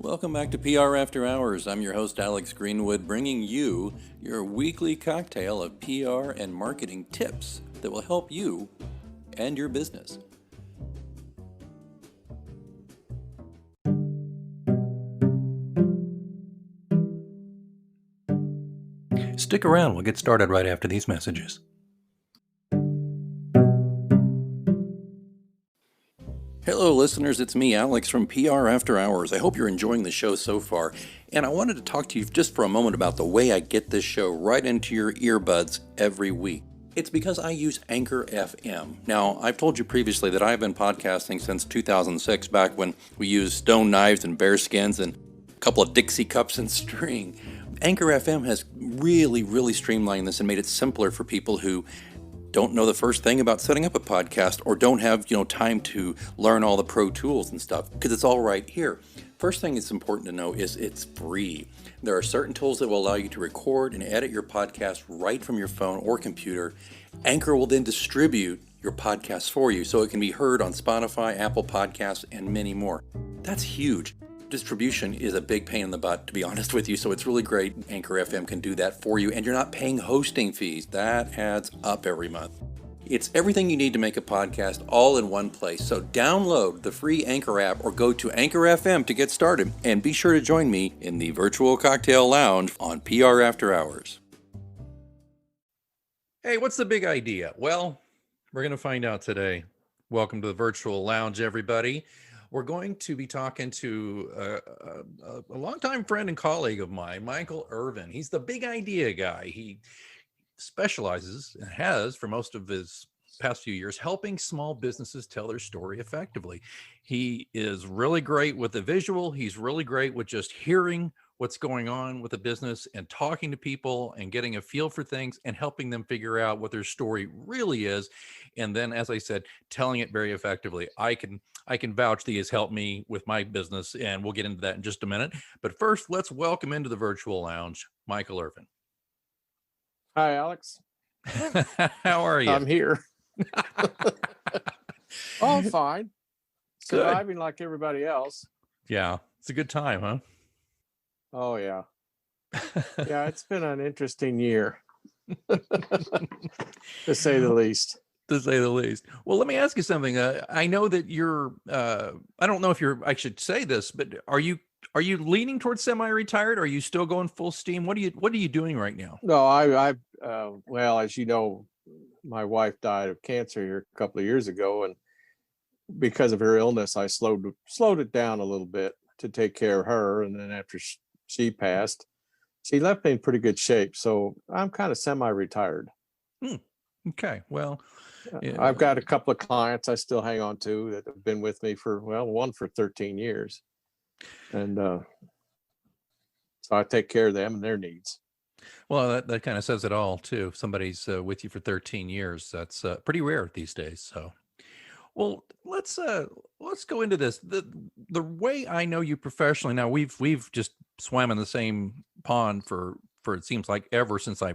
Welcome back to PR After Hours. I'm your host, Alex Greenwood, bringing you your weekly cocktail of PR and marketing tips that will help you and your business. Stick around, we'll get started right after these messages. Hello, listeners. It's me, Alex, from PR After Hours. I hope you're enjoying the show so far. And I wanted to talk to you just for a moment about the way I get this show right into your earbuds every week. It's because I use Anchor FM. Now, I've told you previously that I've been podcasting since 2006, back when we used stone knives and bear skins and a couple of Dixie cups and string. Anchor FM has really streamlined this and made it simpler for people who don't know the first thing about setting up a podcast or don't have, time to learn all the pro tools and stuff, because it's all right here. First thing it's important to know is it's free. There are certain tools that will allow you to record and edit your podcast right from your phone or computer. Anchor will then distribute your podcast for you so it can be heard on Spotify, Apple Podcasts, and many more. That's huge. Distribution is a big pain in the butt, to be honest with you, so it's really great Anchor FM can do that for you, and you're not paying hosting fees. That adds up every month. It's everything you need to make a podcast all in one place, so download the free Anchor app or go to Anchor FM to get started, and be sure to join me in the virtual cocktail lounge on PR After Hours. Hey, what's the big idea? Well, we're going to find out today. Welcome to the virtual lounge, everybody. We're going to be talking to a longtime friend and colleague of mine, Michael Irvin. He's the big idea guy. He specializes and has for most of his past few years helping small businesses tell their story effectively. He is really great with the visual. He's really great with just hearing what's going on with the business and talking to people and getting a feel for things and helping them figure out what their story really is. And then, as I said, telling it very effectively. I can vouch that he has helped me with my business, and we'll get into that in just a minute. But first, let's welcome into the virtual lounge, Michael Irvin. Hi, Alex. How are you? I'm here. Oh, I'm fine. Surviving like everybody else. Yeah, it's a good time, huh? Oh, yeah. Yeah, it's been an interesting year, to say the least. To say the least. Well, let me ask you something. I know that you're, I don't know if I should say this, but are you leaning towards semi-retired? Are you still going full steam? What are you doing right now? No, well, as you know, my wife died of cancer here a couple of years ago, and because of her illness, I slowed it down a little bit to take care of her. And then after she passed, she left me in pretty good shape. So I'm kind of semi-retired. Okay. Well, I've got a couple of clients I still hang on to that have been with me for, one for 13 years. And so I take care of them and their needs. Well, that kind of says it all too. If somebody's with you for 13 years, that's pretty rare these days. So, well, let's go into this. The way I know you professionally now, we've just swam in the same pond for it seems like ever since I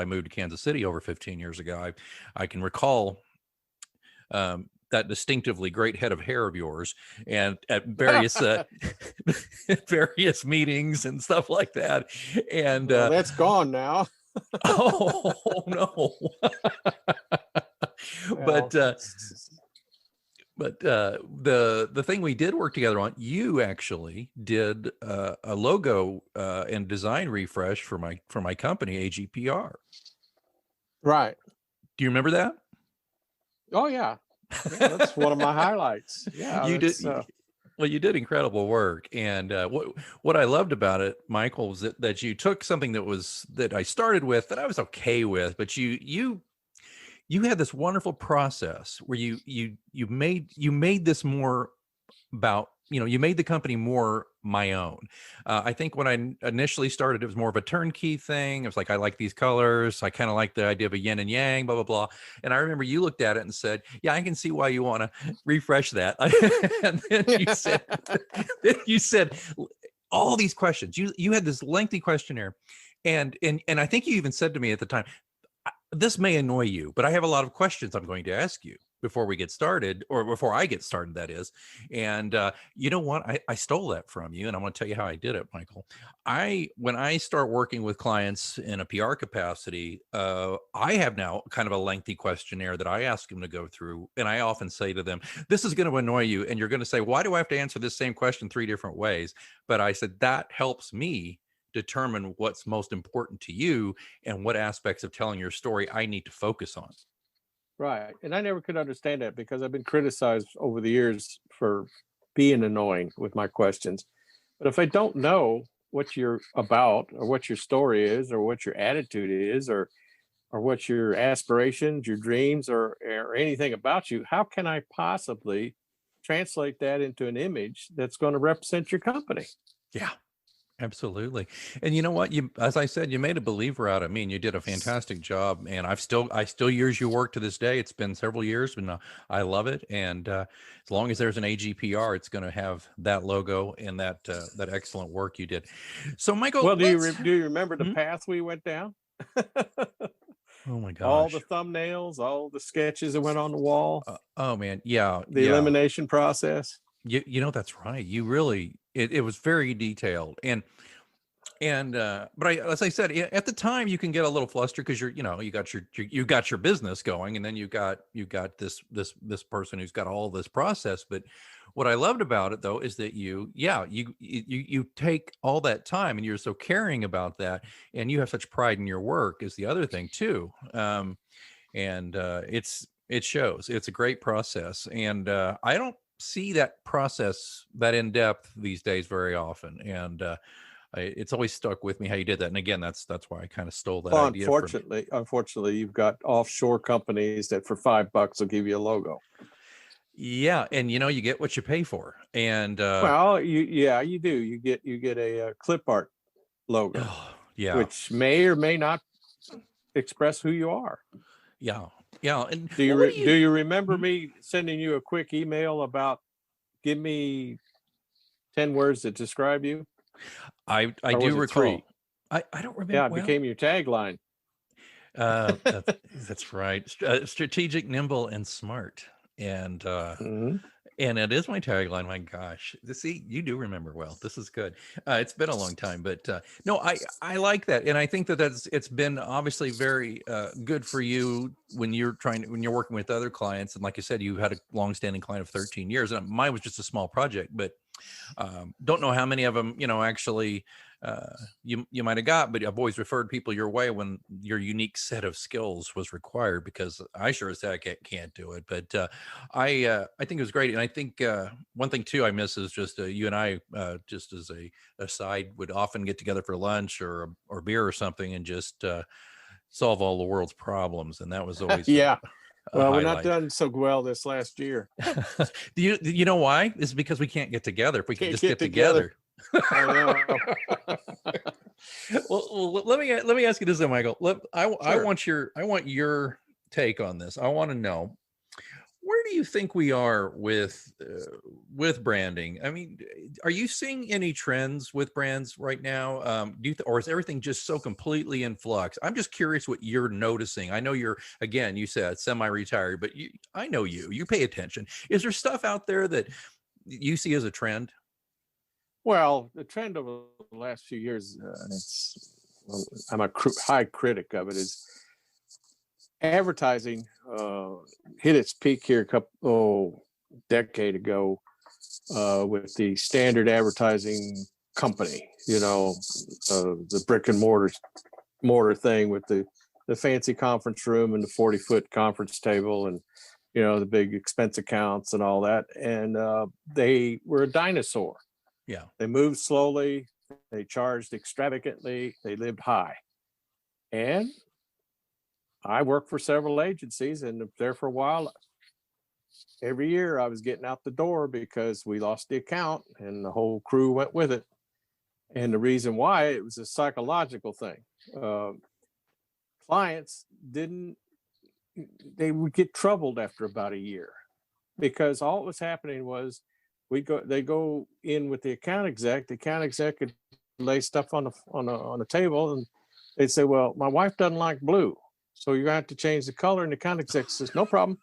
moved to Kansas City over 15 years ago. I can recall that distinctively great head of hair of yours, and at various various meetings and stuff like that. And that's gone now. Oh no. But the thing we did work together on, you actually did a logo and design refresh for my company, AGPR. Right. Do you remember that? Oh yeah. That's one of my highlights. Yeah, you did. Well, you did incredible work, and what I loved about it, Michael, was that you took something that I started with that I was okay with, but you had this wonderful process where you made this more about, you made the company more my own. I think when I initially started, it was more of a turnkey thing. It was like, I like these colors. I kind of like the idea of a yin and yang, blah, blah, blah. And I remember you looked at it and said, yeah, I can see why you want to refresh that. And then you said all these questions. You had this lengthy questionnaire. And I think you even said to me at the time, this may annoy you, but I have a lot of questions I'm going to ask you. before we get started, or before I get started, that is. And you know what? I stole that from you, and I want to tell you how I did it, Michael. When I start working with clients in a PR capacity, I have now kind of a lengthy questionnaire that I ask them to go through, and I often say to them, "This is going to annoy you, and you're going to say, why do I have to answer this same question 3 different ways?" But I said that helps me determine what's most important to you and what aspects of telling your story I need to focus on. Right. And I never could understand that because I've been criticized over the years for being annoying with my questions. But if I don't know what you're about or what your story is or what your attitude is or what your aspirations, your dreams or anything about you, how can I possibly translate that into an image that's going to represent your company? Yeah. Absolutely. And you know what? You, as I said, you made a believer out of me, and you did a fantastic job. And I still use your work to this day. It's been several years, and I love it. And as long as there's an AGPR, it's going to have that logo and that excellent work you did. So, Michael, Well, let's. do you remember the Hmm? path we went down? Oh my All the gosh. thumbnails, all the sketches that went on the wall, Oh man. Yeah. the Yeah. elimination process. You know, that's right. You really, it was very detailed. And but as I said, at the time you can get a little flustered because you got your business going, and then you got this person who's got all this process. But what I loved about it, though, is that you take all that time, and you're so caring about that, and you have such pride in your work is the other thing too. And it shows. It's a great process, and I don't see that process that in depth these days very often. And it's always stuck with me how you did that. And again, that's why I kind of stole that Well, idea from you. unfortunately, you've got offshore companies that for $5 will give you a logo. Yeah, and you get what you pay for. And Well, you do. You get a clip art logo, oh, yeah, which may or may not express who you are. yeah, yeah. And Do well, what do do you? you remember Hmm? me sending you a quick email about give me 10 words that describe you? I Or do was it three? recall. I don't remember Yeah, it well. became your tagline. That's right. Strategic, nimble, and smart. And Mhm. and it is my tagline. My gosh, see, you do remember well. This is good. It's been a long time, but no, I like that, and I think it's been obviously very good for you when when you're working with other clients. And like you said, you had a long-standing client of 13 years, and mine was just a small project, but don't know how many of them actually you might have got, but I've always referred people your way when your unique set of skills was required, because I sure as heck can't do it. But I think it was great. And I think one thing too I miss is just you and I, just as a aside, would often get together for lunch or beer or something, and just solve all the world's problems, and that was always Yeah. a Well, we're not highlight. done so well this last year. Do you know why? It's because we can't get together. If we could Can't just get get together. together. I know. Well, let me ask you this, then, Michael. Sure. I want your take on this. I want to know, where do you think we are with branding? I mean, are you seeing any trends with brands right now? Or is everything just so completely in flux? I'm just curious what you're noticing. I know again, you said semi-retired, but I know you pay attention. Is there stuff out there that you see as a trend? Well, the trend over the last few years, I'm a high critic of it, is advertising hit its peak here decade ago with the standard advertising company, the brick and mortar thing with the fancy conference room and the 40-foot conference table and the big expense accounts and all that. And they were a dinosaur. Yeah. They moved slowly, they charged extravagantly, they lived high. And I worked for several agencies and there for a while. Every year I was getting out the door because we lost the account and the whole crew went with it. And the reason why, it was a psychological thing. Clients they would get troubled after about a year because all that was happening was they go in with the account exec. The account exec could lay stuff on the table, and they'd say, "Well, my wife doesn't like blue, so you're going to have to change the color." And the account exec says, "No problem."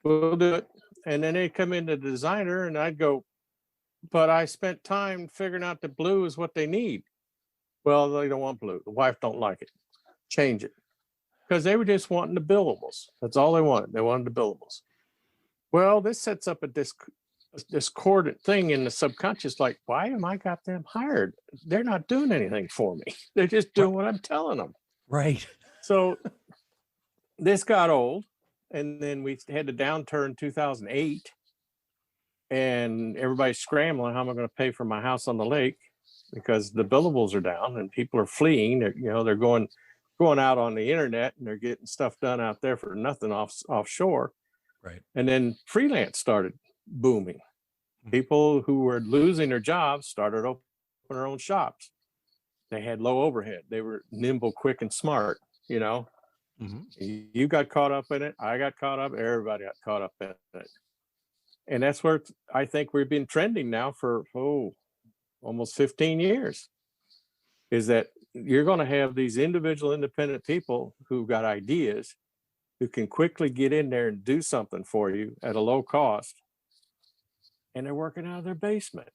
we'll do it. And then they come in the designer and I'd go, but I spent time figuring out that blue is what they need. Well, they don't want blue. The wife don't like it. Change it. Because they were just wanting the billables. That's all they wanted. They wanted the billables. Well, this sets up a discordant thing in the subconscious, like, why am I got them hired? They're not doing anything for me. They're just doing what I'm telling them. Right. So this got old. And then we had the downturn in 2008. And everybody's scrambling. How am I going to pay for my house on the lake? Because the billables are down and people are fleeing. They're going out on the internet and they're getting stuff done out there for nothing offshore. Right. And then freelance started booming. People who were losing their jobs started opening their own shops. They had low overhead. They were nimble, quick, and smart. Mm-hmm. You got caught up in it. I got caught up. Everybody got caught up in it. And that's where I think we've been trending now for almost 15 years, is that you're going to have these individual independent people who got ideas, who can quickly get in there and do something for you at a low cost. And they're working out of their basement.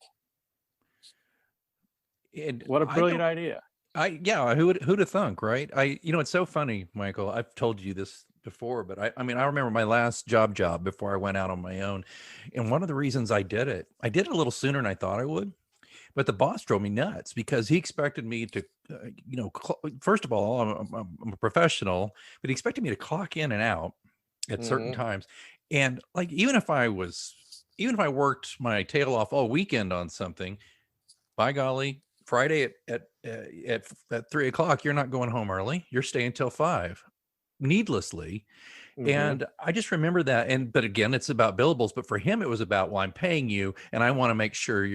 And what a brilliant idea. Who'd have thunk, right? It's so funny, Michael. I've told you this before, but I remember my last job before I went out on my own. And one of the reasons I did it a little sooner than I thought I would. But the boss drove me nuts because he expected me to, first of all, I'm a professional, but he expected me to clock in and out at certain times. And like, even if I worked my tail off all weekend on something, by golly, Friday at 3:00, you're not going home early. You're staying till 5, needlessly. And I just remember that. But again, it's about billables. But for him, it was about, well, I'm paying you, and I want to make sure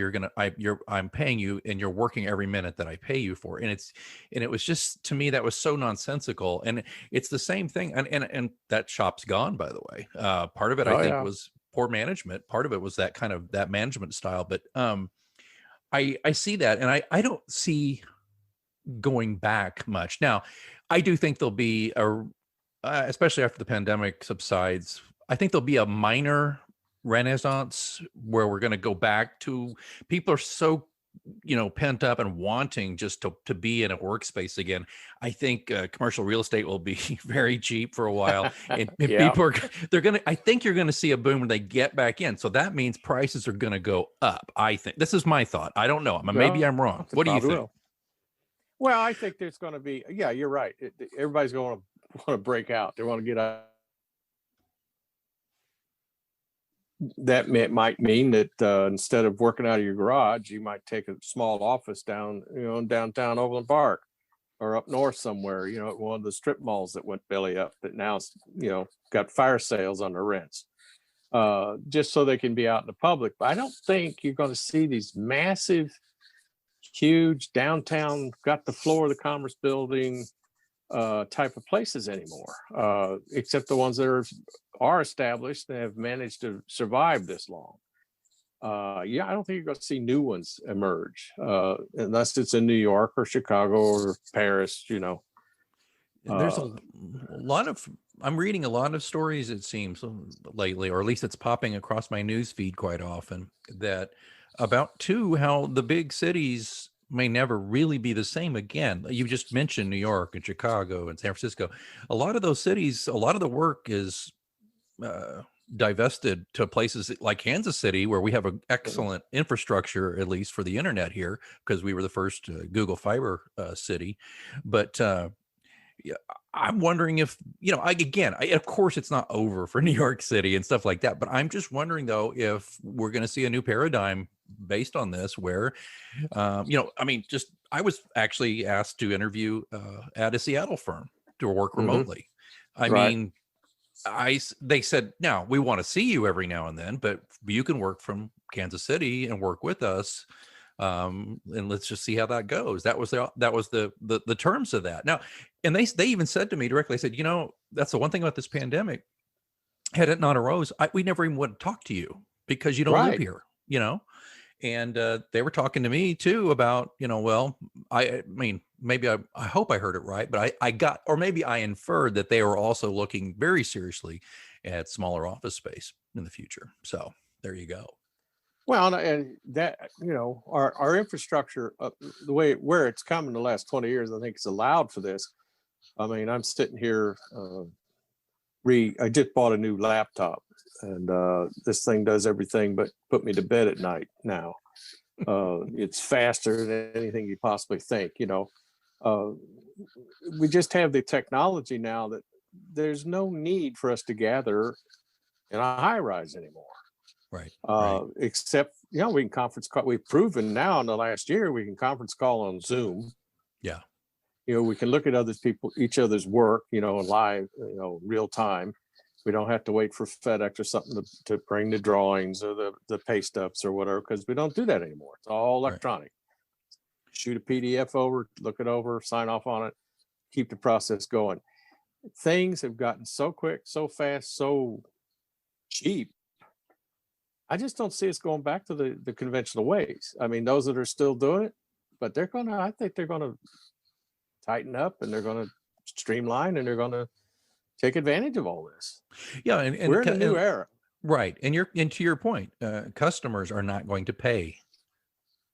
I'm paying you, and you're working every minute that I pay you for. And it was just, to me, that was so nonsensical. And it's the same thing. And that shop's gone, by the way. Part of it, I think, was poor management. Part of it was that kind of that management style. But I see that, and I don't see going back much. Now, I do think there'll be especially after the pandemic subsides, I think there'll be a minor renaissance where we're going to go back to, people are so, pent up and wanting just to be in a workspace again. I think commercial real estate will be very cheap for a while. And people I think you're going to see a boom when they get back in. So that means prices are going to go up. I think this is my thought. I don't know. Maybe I'm wrong. What do you think? Well, I think there's going to be, you're right. Everybody's going to want to break out. They want to get out. That might mean that instead of working out of your garage, you might take a small office down, in downtown Overland Park, or up north somewhere, at one of the strip malls that went belly up, that now, got fire sales on their rents, just so they can be out in the public. But I don't think you're going to see these massive, huge downtown, got the floor of the Commerce Building type of places anymore, except the ones that are established and have managed to survive this long. I don't think you're going to see new ones emerge unless it's in New York or Chicago or Paris. There's a lot of, I'm reading a lot of stories, it seems, lately, or at least it's popping across my news feed quite often, that about how the big cities may never really be the same again. You just mentioned New York and Chicago and San Francisco. A lot of those cities, a lot of the work is divested to places like Kansas City, where we have an excellent infrastructure, at least for the internet here, because we were the first Google Fiber city. But I'm wondering if, of course it's not over for New York City and stuff like that, but I'm just wondering, though, if we're going to see a new paradigm based on this, where, I was actually asked to interview at a Seattle firm to work remotely. They said, now we want to see you every now and then, but you can work from Kansas City and work with us. And let's just see how that goes. That was the terms of that. Now, and they even said to me directly, I said, that's the one thing about this pandemic. Had it not arose, we never even would talk to you because you don't live here, And they were talking to me too about, well, I mean, maybe I hope I heard it right, but I got, or maybe I inferred that they were also looking very seriously at smaller office space in the future. So there you go. Well, and that, our infrastructure, the way where it's come in the last 20 years, I think it's allowed for this. I mean, I'm sitting here, I just bought a new laptop, and this thing does everything but put me to bed at night now. It's faster than anything you possibly think, we just have the technology now that there's no need for us to gather in a high rise anymore. Right. Right. Except, we can conference call. We've proven now in the last year we can conference call on Zoom. Yeah. We can look at each other's work, live, real time. We don't have to wait for FedEx or something to bring the drawings or the pay stubs or whatever, because we don't do that anymore. It's all electronic. Right. Shoot a PDF over, look it over, sign off on it, keep the process going. Things have gotten so quick, so fast, so cheap. I just don't see us going back to the conventional ways. I mean, those that are still doing it, but I think they're going to tighten up, and they're going to streamline, and they're going to take advantage of all this. Yeah. And we're in a new era. Right. And to your point, customers are not going to pay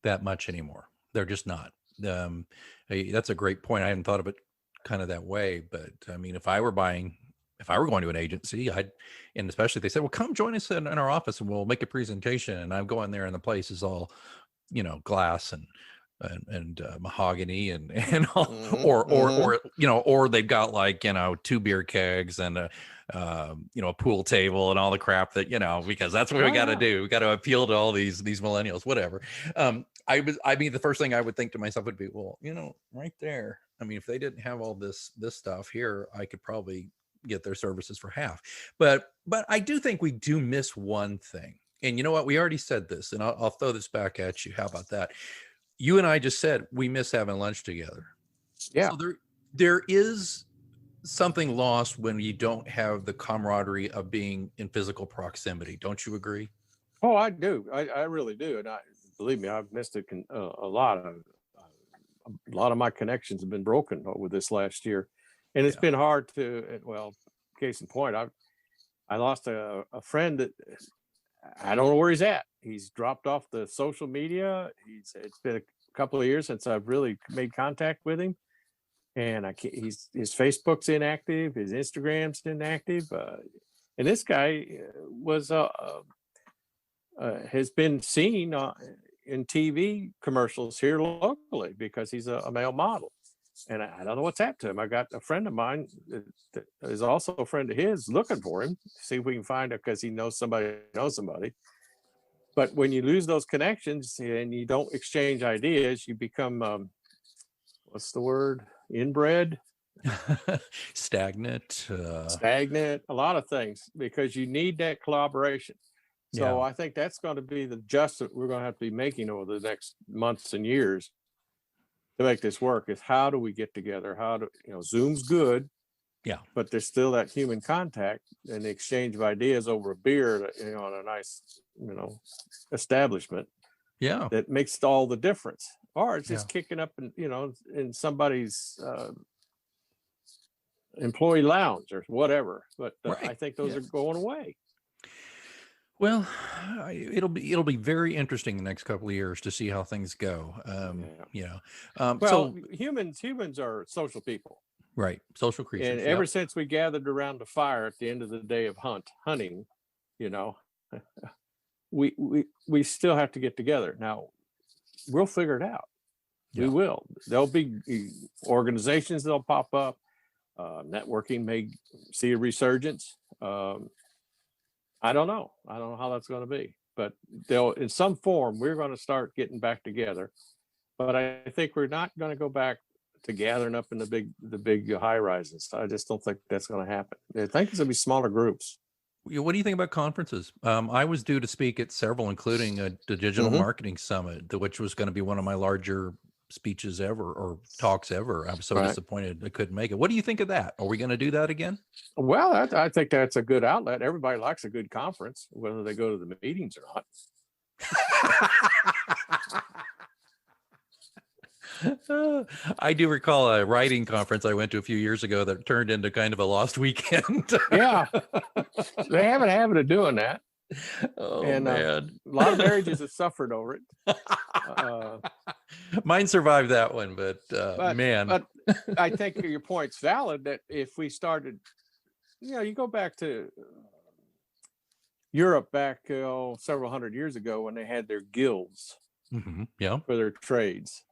that much anymore. They're just not. That's a great point. I hadn't thought of it kind of that way, but I mean, if I were going to an agency, and especially if they said, well, come join us in our office and we'll make a presentation. And I'm going there and the place is all, glass and mahogany and all, or they've got like, 2 beer kegs and a pool table and all the crap that, because that's what we got to do. We got to appeal to all these millennials, whatever. I mean, the first thing I would think to myself would be, well, right there. I mean, if they didn't have all this stuff here, I could probably get their services for half. But I do think we do miss one thing. And you know what? We already said this, and I'll throw this back at you. How about that? You and I just said we miss having lunch together. Yeah. So there is something lost when you don't have the camaraderie of being in physical proximity. Don't you agree? Oh, I do. I really do. And believe me, I've missed it a lot. A lot of my connections have been broken over this last year. And it's been hard case in point, I lost a friend that I don't know where he's at. He's dropped off the social media. It's been a couple of years since I've really made contact with him. And his Facebook's inactive, his Instagram's inactive. And this guy has been seen in TV commercials here locally because he's a male model. And I don't know what's happened to him. I got a friend of mine that is also a friend of his looking for him, see if we can find him, because he knows somebody. But when you lose those connections and you don't exchange ideas, you become, what's the word? Inbred? Stagnant, a lot of things, because you need that collaboration. So I think that's going to be the adjustment we're going to have to be making over the next months and years to make this work, is how do we get together? Zoom's good. Yeah. But there's still that human contact and the exchange of ideas over a beer, in a nice, establishment. Yeah. That makes all the difference. Or it's just kicking up in somebody's employee lounge or whatever. But I think those are going away. Well, it'll be very interesting the next couple of years to see how things go. Humans are social people, right? Social creatures. And ever since we gathered around the fire at the end of the day of hunting, we still have to get together. Now, we'll figure it out. Yeah. We will. There'll be organizations that'll pop up. Networking may see a resurgence. I don't know how that's going to be, but in some form, we're going to start getting back together. But I think we're not going to go back to gathering up in the big high rises. I just don't think that's going to happen. I think it's going to be smaller groups. What do you think about conferences? I was due to speak at several, including the Digital Marketing Summit, which was going to be one of my larger speeches ever, or talks ever. I was so disappointed I couldn't make it. What do you think of that? Are we going to do that again? Well, I think that's a good outlet. Everybody likes a good conference, whether they go to the meetings or not. I do recall a writing conference I went to a few years ago that turned into kind of a lost weekend. Yeah, they have a habit of doing that, Oh and a man. lot of marriages have suffered over it. Uh, Mine survived that one, but but man. but I think your point's valid that if we started, you go back to Europe back several hundred years ago when they had their guilds Yeah. for their trades,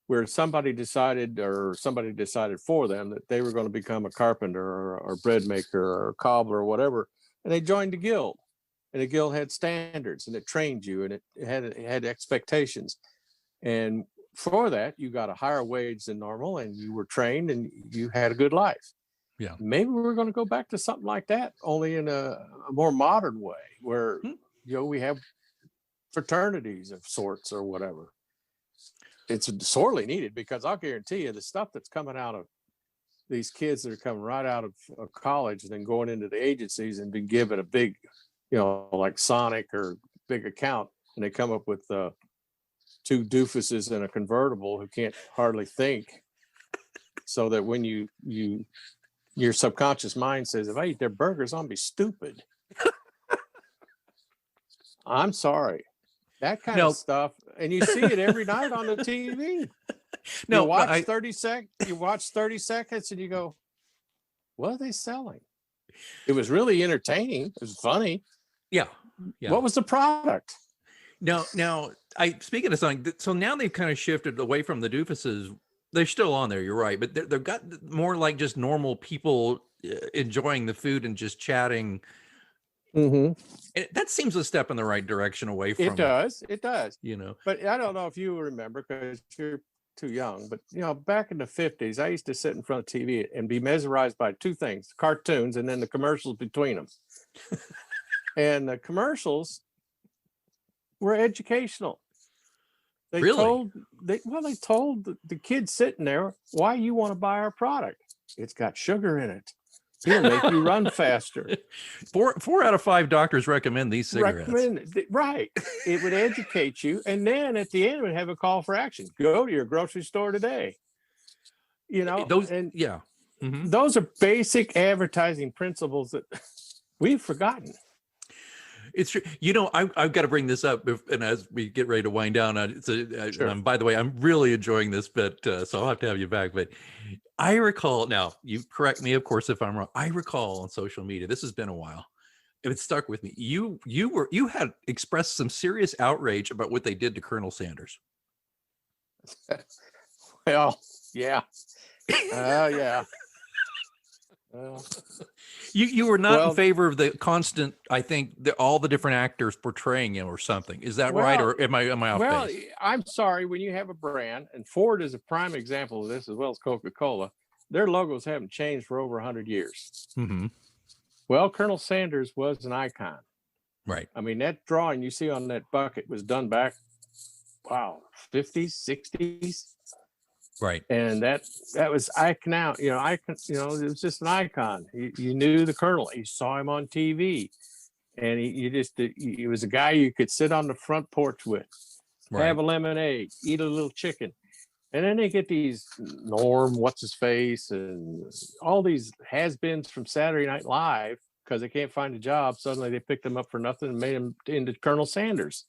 where somebody decided for them that they were going to become a carpenter or bread maker or a cobbler or whatever, and they joined the guild. And the guild had standards, and it trained you, and it had expectations. And for that, you got a higher wage than normal, and you were trained, and you had a good life. Yeah. Maybe we're going to go back to something like that, only in a more modern way, where we have fraternities of sorts or whatever. It's sorely needed, because I'll guarantee you the stuff that's coming out of these kids that are coming right out of college and then going into the agencies and been given a big, like Sonic or big account, and they come up with two doofuses in a convertible who can't hardly think, so that when your subconscious mind says, if I eat their burgers, I'll be stupid. I'm sorry. That kind of stuff. And you see it every night on the TV. You watch 30 seconds and you go, what are they selling? It was really entertaining. It was funny. Yeah. What was the product? Now, speaking of something, so now they've kind of shifted away from the doofuses. They're still on there, you're right, but they've got more like just normal people enjoying the food and just chatting. That seems a step in the right direction away from it. Does. But I don't know if you remember, because you're too young, but back in the 50s, I used to sit in front of TV and be mesmerized by two things: cartoons and then the commercials between them. And the commercials were educational. They told the kids sitting there why you want to buy our product. It's got sugar in it. It'll make you run faster. 4 out of 5 doctors recommend these cigarettes. Right. It would educate you. And then at the end, it would have a call for action. Go to your grocery store today. Those are basic advertising principles that we've forgotten. It's true. I've got to bring this up, and as we get ready to wind down, sure. By the way, I'm really enjoying this bit, so I'll have to have you back. But I recall, now you correct me, of course, if I'm wrong. I recall on social media, this has been a while, and it stuck with me. You had expressed some serious outrage about what they did to Colonel Sanders. Well, yeah. Yeah. You were not in favor of the constant, I think, all the different actors portraying him or something. Is that right? Or am I off base? I'm sorry. When you have a brand, and Ford is a prime example of this, as well as Coca-Cola, their logos haven't changed for over 100 years. Well, Colonel Sanders was an icon. Right. I mean, that drawing you see on that bucket was done back, 50s, 60s. Right. And that was icon out, it was just an icon. You knew the Colonel. You saw him on TV, and he was a guy you could sit on the front porch with, have a lemonade, eat a little chicken. And then they get these Norm, what's his face, and all these has-beens from Saturday Night Live, because they can't find a job. Suddenly they picked them up for nothing and made them into Colonel Sanders.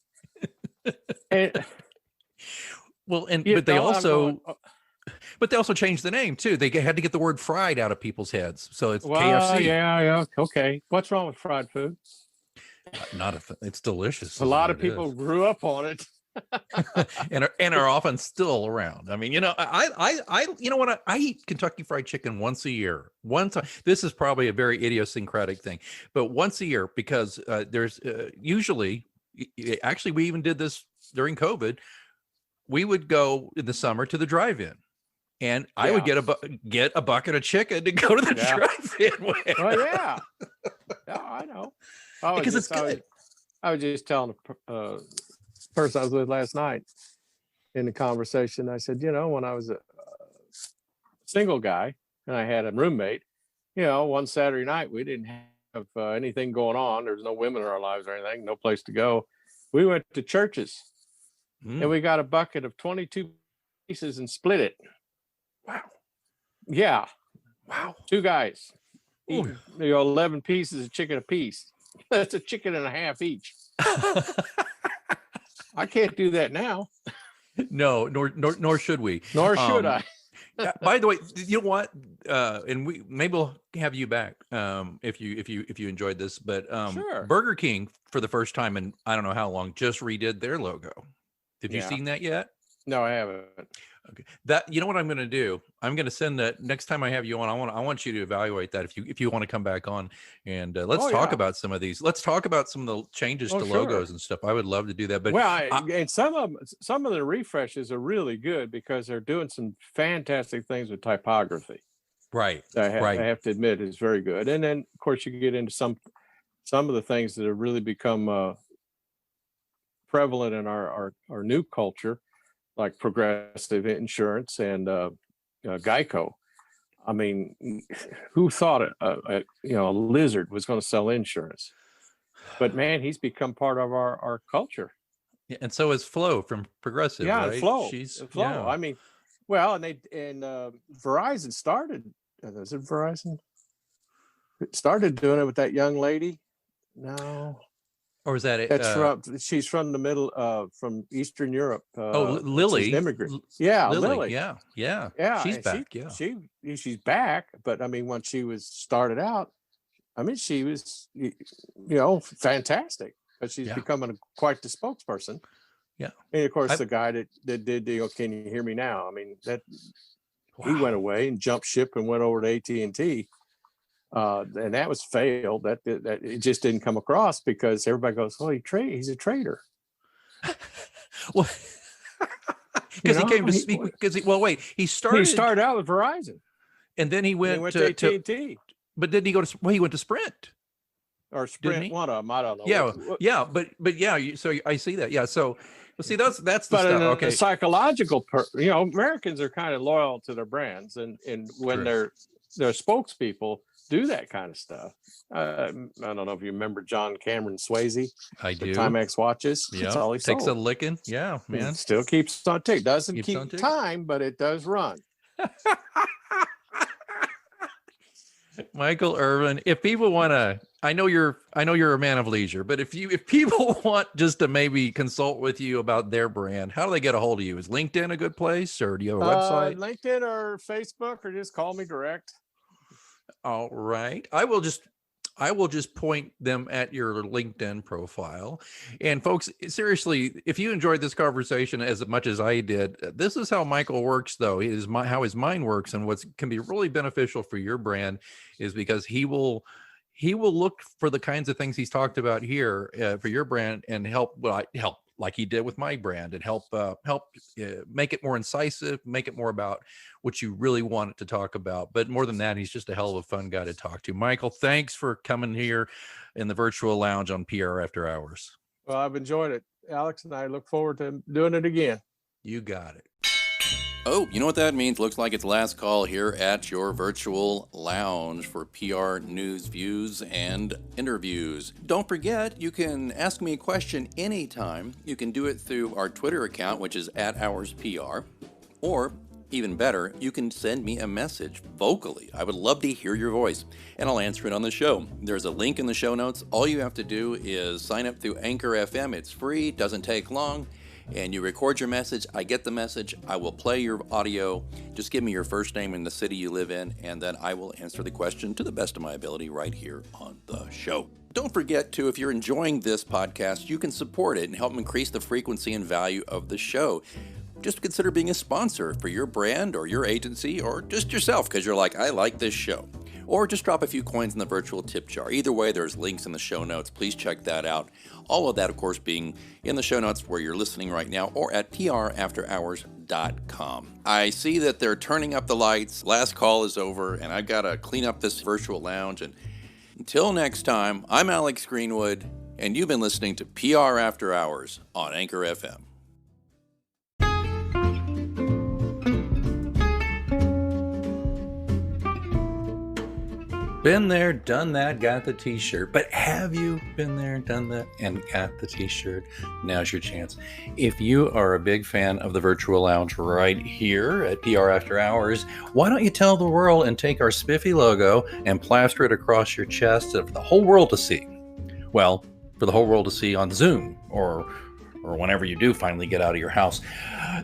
But they also changed the name too. They had to get the word fried out of people's heads. So it's KFC. Yeah. Okay. What's wrong with fried food? It's delicious. A lot of people grew up on it. and are often still around. I mean, I eat Kentucky Fried Chicken once a year. This is probably a very idiosyncratic thing, but once a year, because there's usually, actually, we even did this during COVID. We would go in the summer to the drive-in, and I would get a bucket of chicken to go to the drive-in with. Oh yeah, I know. Because it's good. I was just telling the person I was with last night in the conversation. I said, when I was a single guy and I had a roommate, one Saturday night we didn't have anything going on. There was no women in our lives or anything, no place to go. We went to churches. And we got a bucket of 22 pieces and split it. Wow. Yeah. Wow. 2 guys Ooh. eating, 11 pieces of chicken apiece. That's a chicken and a half each. I can't do that now. No, nor should we. Nor should I. By the way, you know what? And maybe we'll have you back if you enjoyed this. But Sure. Burger King, for the first time in I don't know how long, just redid their logo. Have you Yeah. seen that yet? No, I haven't. Okay. That, you know what I'm going to do? I'm going to send that next time I have you on. I want you to evaluate that if you want to come back on, and let's talk about some of these. Let's talk about some of the changes to logos and stuff. I would love to do that. But and some of the refreshes are really good because they're doing some fantastic things with typography. Right. I have to admit is very good. And then of course you get into some of the things that have really become prevalent in our new culture, like progressive insurance and Geico. I mean, who thought a lizard was going to sell insurance? But man, he's become part of our culture. Yeah, and so is Flo from Progressive. Yeah, right? and Flo. She's Flo. Yeah. I mean, well, and Verizon started. Is it Verizon? It started doing it with that young lady. No. Or is that it? That's she's from the middle, from Eastern Europe. Lily. She's an immigrant. Yeah, Lily. Yeah. She's back. She's back. But I mean, when she was started out, I mean, she was, fantastic. But she's becoming quite the spokesperson. Yeah. And of course, the guy that did Can You Hear Me Now? I mean, he went away and jumped ship and went over to AT&T. And that was failed. That it just didn't come across because everybody goes, "Oh, he's a traitor." Well, because he came to speak. He started out with Verizon, and then he went to AT&T. But didn't he go to? Well, he went to Sprint. Or Sprint, one of them. I don't know. Yeah, but yeah. So I see that. Yeah. So see, that's the stuff. Okay. Psychological, Americans are kind of loyal to their brands, and when their spokespeople do that kind of stuff. I don't know if you remember John Cameron Swayze. I do. Timex watches. Yeah. That's all he takes sold. a licking. Yeah, man. It still keeps on ticking. Doesn't keep time, but it does run. Michael Irvin, if people want to, I know you're a man of leisure, but if people want just to maybe consult with you about their brand, how do they get a hold of you? Is LinkedIn a good place, or do you have a website? LinkedIn or Facebook, or just call me direct. All right. I will just point them at your LinkedIn profile. And folks, seriously, if you enjoyed this conversation as much as I did, this is how Michael works, though. How his mind works, and what can be really beneficial for your brand is because he will look for the kinds of things he's talked about here for your brand and help like he did with my brand, and help make it more incisive, make it more about what you really want it to talk about. But more than that, he's just a hell of a fun guy to talk to. Michael, thanks for coming here in the virtual lounge on PR After Hours. Well, I've enjoyed it, Alex, and I look forward to doing it again. You got it. Oh, you know what that means? Looks like it's last call here at your virtual lounge for PR news, views, and interviews. Don't forget, you can ask me a question anytime. You can do it through our Twitter account, which is @HoursPR, or even better, you can send me a message vocally. I would love to hear your voice, and I'll answer it on the show. There's a link in the show notes. All you have to do is sign up through Anchor FM. It's free, doesn't take long. And you record your message, I get the message, I will play your audio, just give me your first name and the city you live in, and then I will answer the question to the best of my ability right here on the show. Don't forget to, if you're enjoying this podcast, you can support it and help increase the frequency and value of the show. Just consider being a sponsor for your brand or your agency, or just yourself because you're like, I like this show. Or just drop a few coins in the virtual tip jar. Either way, there's links in the show notes. Please check that out. All of that, of course, being in the show notes where you're listening right now, or at prafterhours.com. I see that they're turning up the lights. Last call is over, and I've got to clean up this virtual lounge. And until next time, I'm Alex Greenwood, and you've been listening to PR After Hours on Anchor FM. Been there, done that, got the t-shirt. But have you been there, done that, and got the t-shirt? Now's your chance. If you are a big fan of the Virtual Lounge right here at PR After Hours, why don't you tell the world and take our spiffy logo and plaster it across your chest for the whole world to see? Well, for the whole world to see on Zoom or whenever you do finally get out of your house.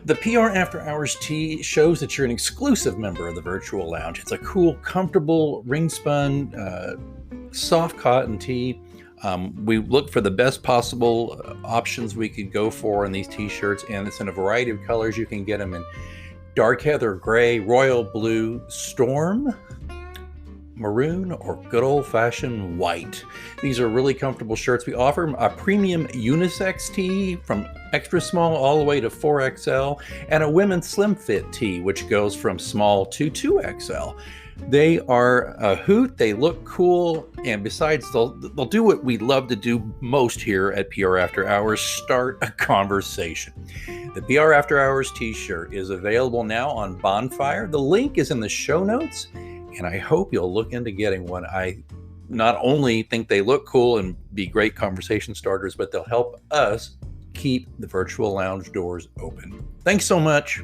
The PR After Hours tee shows that you're an exclusive member of the Virtual Lounge. It's a cool, comfortable, ring-spun, soft cotton tee. We look for the best possible options we could go for in these t-shirts, and it's in a variety of colors. You can get them in dark heather gray, royal blue, storm, maroon, or good old-fashioned white. These are really comfortable shirts. We offer a premium unisex tee from extra small all the way to 4XL, and a women's slim fit tee, which goes from small to 2XL. They are a hoot, they look cool, and besides, they'll do what we love to do most here at PR After Hours, start a conversation. The PR After Hours t-shirt is available now on Bonfire. The link is in the show notes, and I hope you'll look into getting one. I not only think they look cool and be great conversation starters, but they'll help us keep the Virtual Lounge doors open. Thanks so much.